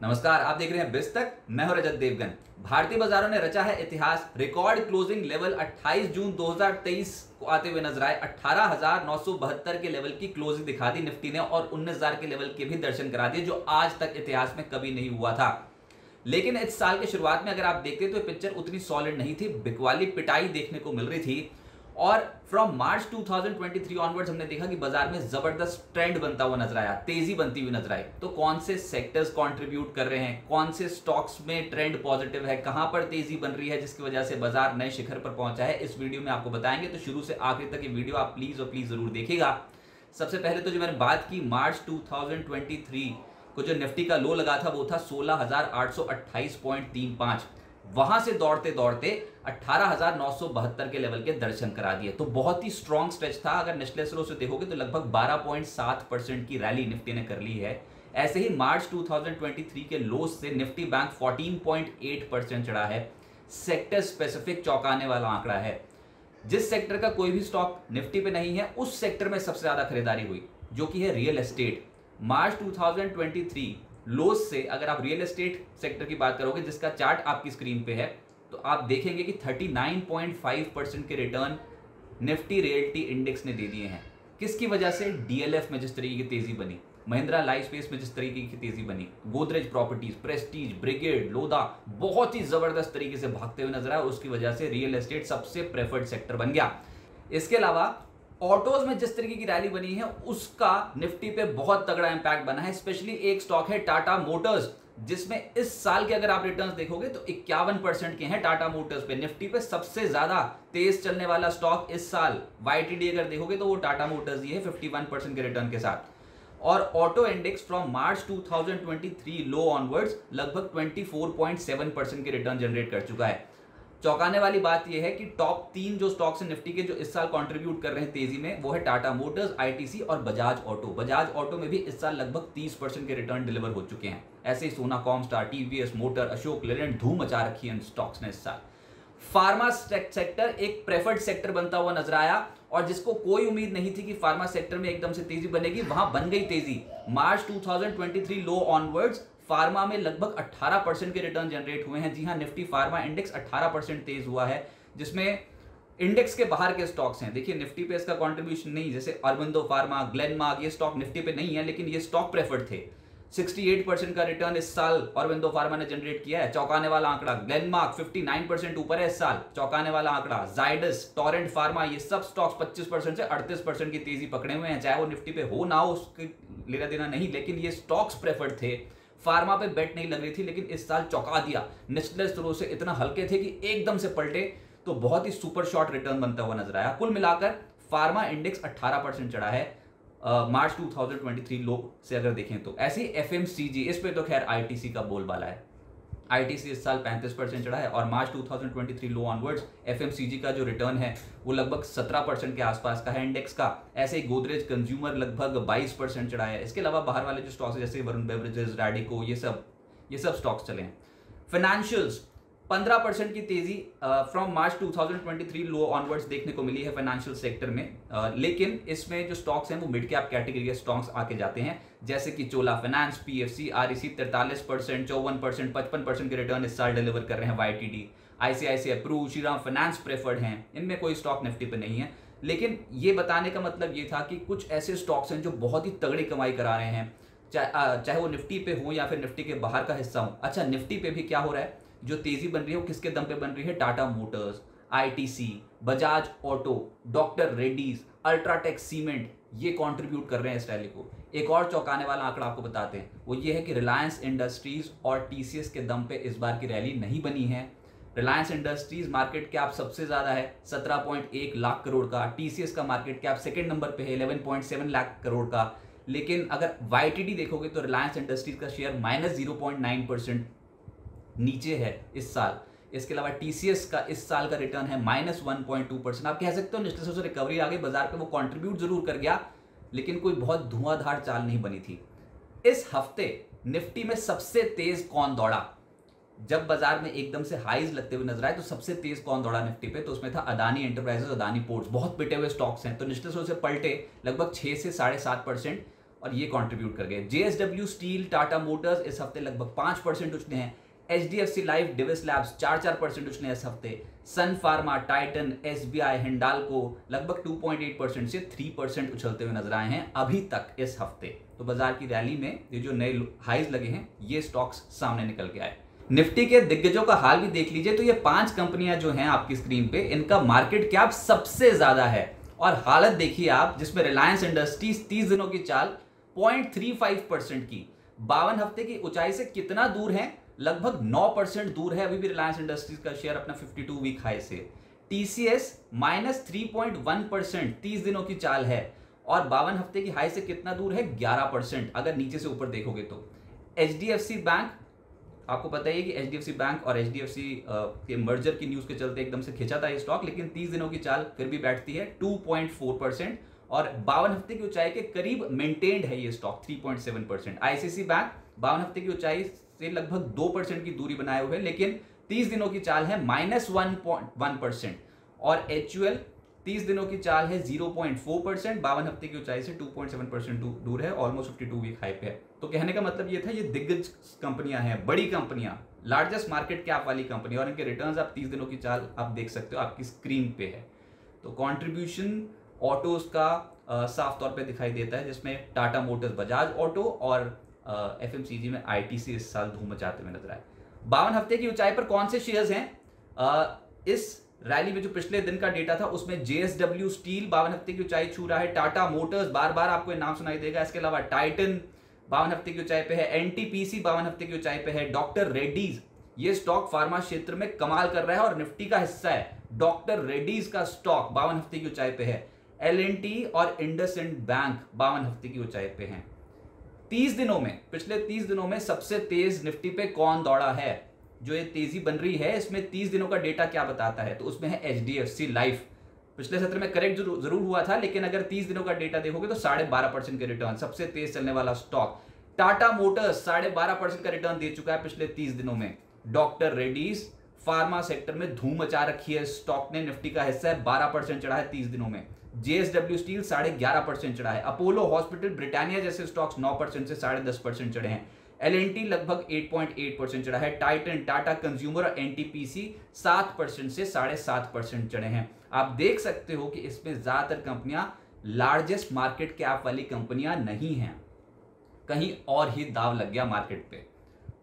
नमस्कार, आप देख रहे हैं बिज तक। मैं हूं रजत देवगन। भारतीय बाजारों ने रचा है इतिहास। रिकॉर्ड क्लोजिंग लेवल 28 जून 2023 को आते हुए नजर आए। 18,972 के लेवल की क्लोजिंग दिखा दी निफ्टी ने और 19,000 के लेवल के भी दर्शन करा दिए, जो आज तक इतिहास में कभी नहीं हुआ था। लेकिन इस साल के शुरुआत में अगर आप देखते तो पिक्चर उतनी सॉलिड नहीं थी, बिकवाली पिटाई देखने को मिल रही थी। और फ्रॉम मार्च 2023 ऑनवर्ड्स हमने देखा कि बाजार में जबरदस्त ट्रेंड बनता हुआ नजर आया, तेजी बनती हुई नजर आई। तो कौन से सेक्टर्स कंट्रीब्यूट कर रहे हैं, कौन से स्टॉक्स में ट्रेंड पॉजिटिव है, कहां पर तेजी बन रही है जिसकी वजह से बाजार नए शिखर पर पहुंचा है, इस वीडियो में आपको बताएंगे। तो शुरू से आखिर तक ये वीडियो आप प्लीज और प्लीज जरूर देखिएगा। सबसे पहले तो जो मैंने बात की मार्च 2023 को जो निफ्टी का लो लगा था वो था 16,828.35। वहां से दौड़ते दौड़ते 18,972 के लेवल के दर्शन करा दिए। तो बहुत ही स्ट्रॉन्ग स्ट्रेच था। अगर निचले स्लो से देखोगे तो लगभग 12.7% की रैली निफ्टी ने कर ली है। ऐसे ही मार्च 2023 के लो से निफ्टी बैंक 14.8% चढ़ा है। सेक्टर स्पेसिफिक चौंकाने वाला आंकड़ा है। जिस सेक्टर का कोई भी स्टॉक निफ्टी पे नहीं है उस सेक्टर में सबसे ज्यादा खरीदारी हुई, जो कि है रियल एस्टेट। मार्च 2023 लोज से अगर आप रियल एस्टेट सेक्टर की बात करोगे, जिसका चार्ट आपकी स्क्रीन पे है, तो आप देखेंगे कि 39.5% के रिटर्न निफ्टी रियल्टी इंडेक्स ने दे दिए हैं। किसकी वजह से? डीएलएफ में जिस तरीके की तेजी बनी, महिंद्रा लाइफस्पेस में जिस तरीके की तेजी बनी, Godrej properties, Prestige, brigade, Lodha बहुत ही जबरदस्त तरीके से भागते हुए नजर आया। उसकी वजह से रियल एस्टेट सबसे प्रेफर्ड सेक्टर बन गया। इसके अलावा ऑटोज में जिस तरीके की रैली बनी है उसका निफ्टी पे बहुत तगड़ा इंपैक्ट बना है। स्पेशली एक स्टॉक है टाटा मोटर्स, जिसमें इस साल के अगर आप रिटर्न्स देखोगे तो 51% के हैं टाटा मोटर्स पे। निफ्टी पे सबसे ज्यादा तेज चलने वाला स्टॉक इस साल YTD अगर देखोगे तो वो टाटा मोटर्स ही है 51% के रिटर्न के साथ। और auto index from March 2023 low onwards लगभग 24.7% के रिटर्न जनरेट कर चुका है। चौंकाने वाली बात यह है कि टॉप 3 जो स्टॉक्स हैं निफ्टी के जो इस साल कंट्रीब्यूट कर रहे हैं तेजी में, वो है टाटा मोटर्स, आईटीसी और बजाज ऑटो। बजाज ऑटो में भी इस साल लगभग 30% के रिटर्न डिलीवर हो चुके हैं। ऐसे ही सोना, कॉमस्टार, टीवीएस मोटर, अशोक लेलैंड धूम मचा रखी है इन स्टॉक्स ने इस साल। फार्मा सेक्टर एक प्रेफर्ड सेक्टर बनता हुआ नजर आया और जिसको कोई उम्मीद नहीं थी कि फार्मा सेक्टर में एकदम से तेजी बनेगी, वहां बन गई तेजी। मार्च 2023 लो ऑनवर्ड्स फार्मा में लगभग 18% के रिटर्न जनरेट हुए हैं। जी हां, निफ्टी फार्मा इंडेक्स 18% तेज हुआ है, जिसमें इंडेक्स के बाहर के स्टॉक्स हैं। देखिए निफ्टी पे इसका कंट्रीब्यूशन नहीं, जैसे अरबिंदो फार्मा, ग्लेनमार्क, ये स्टॉक निफ्टी पे नहीं है लेकिन ये स्टॉक प्रेफर्ड थे। 68% का रिटर्न इस साल अरबिंदो फार्मा ने जनरेट किया है, चौंकाने वाला आंकड़ा। ग्लेनमार्क 59% ऊपर है इस साल, चौंकाने वाला आंकड़ा। जाइडस, टोरेंट फार्मा, ये सब स्टॉक्स 25% से 38% की तेजी पकड़े हुए हैं। चाहे वो निफ्टी पे हो ना हो उसके लेना देना नहीं, लेकिन ये स्टॉक्स प्रेफर्ड थे। फार्मा पे बेट नहीं लग रही थी, लेकिन इस साल चौंका दिया। निचले स्तरों से इतना हल्के थे कि एकदम से पलटे, तो बहुत ही सुपर शॉर्ट रिटर्न बनता हुआ नजर आया। कुल मिलाकर फार्मा इंडेक्स 18% चढ़ा है मार्च 2023 लो से अगर देखें तो। ऐसे ही एफएमसीजी, इस पे तो खैर आईटीसी का बोलबाला है। आईटीसी इस साल 35% चढ़ा है और मार्च 2023 लो ऑनवर्ड्स एफएमसीजी का जो रिटर्न है वो लगभग 17% के आसपास का है इंडेक्स का। ऐसे ही गोदरेज कंज्यूमर लगभग 22% चढ़ा है। इसके अलावा बाहर वाले जो स्टॉक्स जैसे वरुण बेवरेजेस, रैडिको, ये सब स्टॉक्स चले हैं। फाइनेंशियल्स 15% की तेजी फ्रॉम मार्च 2023 लो ऑनवर्ड्स देखने को मिली है फाइनेंशियल सेक्टर में। लेकिन इसमें जो स्टॉक्स हैं वो मिड कैप कैटेगरी के स्टॉक्स आके जाते हैं, जैसे कि चोला फाइनेंस, पीएफसी, आरईसी 43%, 54%, 55% के रिटर्न इस साल डिलीवर कर रहे हैं YTD। ICICI Pru, Shriram finance preferred हैं। इनमें कोई स्टॉक निफ्टी पे नहीं है। लेकिन ये बताने का मतलब ये था कि कुछ ऐसे स्टॉक्स हैं जो बहुत ही तगड़ी कमाई करा रहे हैं, चाहे वो निफ्टी पे हो या फिर निफ्टी के बाहर का हिस्सा हो। अच्छा, निफ्टी पे भी क्या हो रहा है, जो तेजी बन रही है वो किसके दम पे बन रही है? Tata Motors, ITC, Bajaj auto, doctor Reddy's, UltraTech cement, ये कंट्रीब्यूट कर रहे हैं इस रैली को। एक और चौंकाने वाला आंकड़ा आपको बताते हैं, वो ये है कि रिलायंस इंडस्ट्रीज और टीसीएस के दम पे इस बार की रैली नहीं बनी है। रिलायंस इंडस्ट्रीज मार्केट कैप सबसे ज्यादा है 17.1 लाख करोड़ का, टीसीएस का मार्केट कैप सेकेंड नंबर पे है 11.7 लाख करोड़ का। लेकिन अगर YTD देखोगे तो रिलायंस इंडस्ट्रीज का शेयर -0.9% नीचे है इस साल। इसके अलावा टीसीएस का इस साल का रिटर्न है -1.2%। आप कह सकते हो निचले से रिकवरी आ गई बाजार पे, वो कंट्रीब्यूट जरूर कर गया लेकिन कोई बहुत धुआंधार चाल नहीं बनी थी। इस हफ्ते निफ्टी में सबसे तेज कौन दौड़ा? जब बाजार में एकदम से हाईज लगते हुए नजर आए तो सबसे तेज कौन दौड़ा निफ्टी पे? तो उसमें था अदानी एंटरप्राइजेस, अदानी पोर्ट्स। बहुत पिटे हुए स्टॉक्स हैं तो निचले से पलटे लगभग 6 से 7.5%। और ये कंट्रीब्यूट कर गए। जेएसडब्ल्यू स्टील, टाटा मोटर्स इस हफ्ते लगभग 5% उछले हैं। एचडीएफसी लाइफ, डिविस लैब्स 4% उछले इस हफ्ते। सन फार्मा, टाइटन, एसबीआई, हिंडाल्को लगभग 2.8% से 3% उछलते हुए नजर आए हैं अभी तक इस हफ्ते। तो बाजार की रैली में ये जो नए हाईज लगे हैं ये स्टॉक्स सामने निकल के आए। निफ्टी के दिग्गजों का हाल भी देख लीजिए तो ये 5 कंपनियां जो हैं आपकी स्क्रीन पे, इनका मार्केट कैप सबसे ज्यादा है। और हालत देखिए आप, जिसमें रिलायंस इंडस्ट्रीज 30 दिनों की चाल 0.35% की, 52 हफ्ते की ऊंचाई से कितना दूर है? लगभग 9% दूर है अभी भी रिलायंस इंडस्ट्रीज का शेयर अपना 52 वीक हाई से। टीसीएस -3.1% 30 दिनों की चाल है और 52 हफ्ते की हाई से कितना दूर है? 11% अगर नीचे से ऊपर देखोगे तो। एचडीएफसी बैंक, आपको पता ही है कि एचडीएफसी बैंक और एचडीएफसी के मर्जर की न्यूज के चलते एकदम से खिंचा था ये स्टॉक, लेकिन 30 दिनों की चाल फिर भी बैठती है 2.4% और 52 हफ्ते की ऊंचाई के करीब मेंटेन्ड है ये स्टॉक 3.7%। आईसीसी बैंक 52 हफ्ते की ऊंचाई से लगभग 2% की दूरी बनाए हुए, लेकिन 30 दिनों की चाल है -1.1%। और एचयूएल 30 दिनों की चाल है 0.4%, 52 हफ्ते की ऊंचाई से 2.7% दूर है, ऑलमोस्ट 52 वीक हाई पे है। तो कहने का मतलब ये था, ये दिग्गज कंपनियां हैं, बड़ी कंपनियां, लार्जेस्ट मार्केट कैप वाली कंपनी, और इनके रिटर्न्स आप 30 दिनों की चाल आप देख सकते हो, आपकी स्क्रीन पे है। तो कॉन्ट्रीब्यूशन ऑटोज का साफ तौर पे दिखाई देता है, जिसमें टाटा मोटर्स, बजाज ऑटो और एफएमसीजी में आईटीसी इस साल धूम मचाते हुए नजर आए। 52 हफ्ते की ऊंचाई पर कौन से शेयर्स हैं? इस रैली में जो पिछले दिन का डेटा था उसमें जेएसडब्ल्यू स्टील 52 हफ्ते की ऊंचाई छू रहा है, टाटा मोटर्स बार बार आपको नाम सुनाई देगा, इसके अलावा टाइटन 52 हफ्ते की ऊंचाई पे है, एनटीपीसी 52 हफ्ते की ऊंचाई पे है, डॉक्टर रेड्डीज, ये स्टॉक फार्मा क्षेत्र में कमाल कर रहा है और निफ्टी का हिस्सा है। डॉक्टर रेड्डीज का स्टॉक 52 हफ्ते की ऊंचाई पे है। एलएनटी और इंडसइंड बैंक 52 हफ्ते की ऊंचाई पे हैं। 30 दिनों में, पिछले 30 दिनों में सबसे तेज निफ्टी पे कौन दौड़ा है? जो ये तेजी बन रही है इसमें 30 दिनों का डेटा क्या बताता है? तो उसमें है एचडीएफसी लाइफ। पिछले सत्र में करेक्ट जरूर हुआ था, लेकिन अगर 30 दिनों का डेटा देखोगे तो 12.5% के रिटर्न, सबसे तेज चलने वाला स्टॉक। टाटा मोटर्स 12.5% का रिटर्न दे चुका है पिछले 30 दिनों में। डॉक्टर रेड्डीज फार्मा सेक्टर में धूम मचा रखी है स्टॉक ने, निफ्टी का हिस्सा है, 12% चढ़ा है 30 दिनों में। जेएसडब्ल्यू स्टील 11.5% चढ़ा है। अपोलो हॉस्पिटल, ब्रिटानिया जैसे स्टॉक्स 9% से 10.5% चढ़े हैं। एलएनटी लगभग 8.8% चढ़ा है। टाइटन, टाटा कंज्यूमर और एनटीपीसी 7% से 7.5% चढ़े हैं। आप देख सकते हो कि इसमें ज्यादातर कंपनियां लार्जेस्ट मार्केट कैप वाली कंपनियां नहीं हैं, कहीं और ही दाव लग गया मार्केट पे।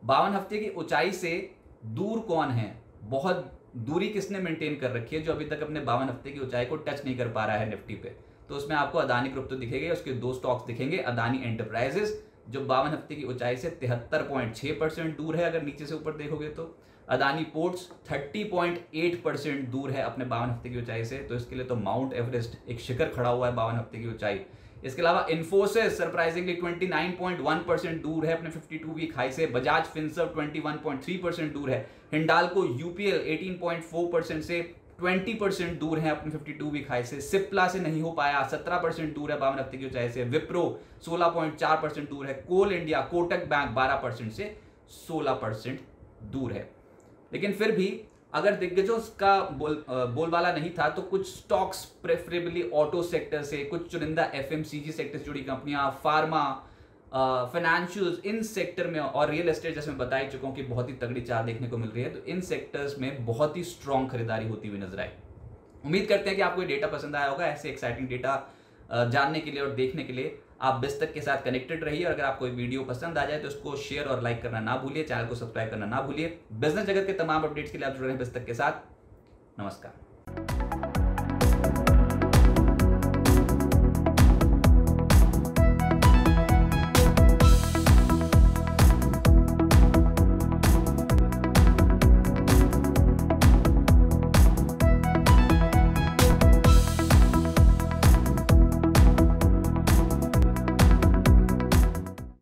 52 हफ्ते की ऊंचाई से दूर कौन है? बहुत दूरी किसने मेंटेन कर रखी है जो अभी तक अपने 52 हफ्ते की ऊंचाई को टच नहीं कर पा रहा है निफ्टी पे? तो उसमें आपको अदानी ग्रुप तो दिखेंगे, उसके 2 स्टॉक्स दिखेंगे। अदानी एंटरप्राइजेस जो 52 हफ्ते की ऊंचाई से 73.6% दूर है अगर नीचे से ऊपर देखोगे तो। अदानी पोर्ट्स 30.8% दूर है अपने 52 हफ्ते की ऊंचाई से, तो इसके लिए तो माउंट एवरेस्ट एक शिखर खड़ा हुआ है 52 हफ्ते की ऊंचाई। इसके अलावा इन्फोसिस सरप्राइजिंगली 29.1% दूर है अपने 52 वीक हाई से। बजाज फिनसर्व 21.3% दूर है। हिंडाल्को यूपीएल 18.4% से 20% दूर है अपने 52 वीक हाई से। सिप्ला से नहीं हो पाया, 17% दूर है 52 हफ्ते की ऊंचाई से। विप्रो 16.4% दूर है। कोल इंडिया, कोटक बैंक 12% से 16% दूर है। लेकिन फिर भी अगर दिग्गजों का बोलबाला नहीं था तो कुछ स्टॉक्स प्रेफरेबली ऑटो सेक्टर से, कुछ चुनिंदा एफएमसीजी सेक्टर से जुड़ी कंपनियां, फार्मा, फाइनेंशियल्स, इन सेक्टर में और रियल एस्टेट, जैसे मैं बता ही चुका हूं कि बहुत ही तगड़ी चाल देखने को मिल रही है, तो इन सेक्टर्स में बहुत ही स्ट्रॉन्ग खरीदारी होती हुई नजर आई। उम्मीद करते हैं कि आपको ये डेटा पसंद आया होगा। ऐसे एक्साइटिंग डेटा जानने के लिए और देखने के लिए आप बिस्तक के साथ कनेक्टेड रहिए, और अगर आपको वीडियो पसंद आ जाए तो उसको शेयर और लाइक करना ना भूलिए, चैनल को सब्सक्राइब करना ना भूलिए। बिजनेस जगत के तमाम अपडेट्स के लिए आप जुड़े रहें बिस्तक के साथ। नमस्कार।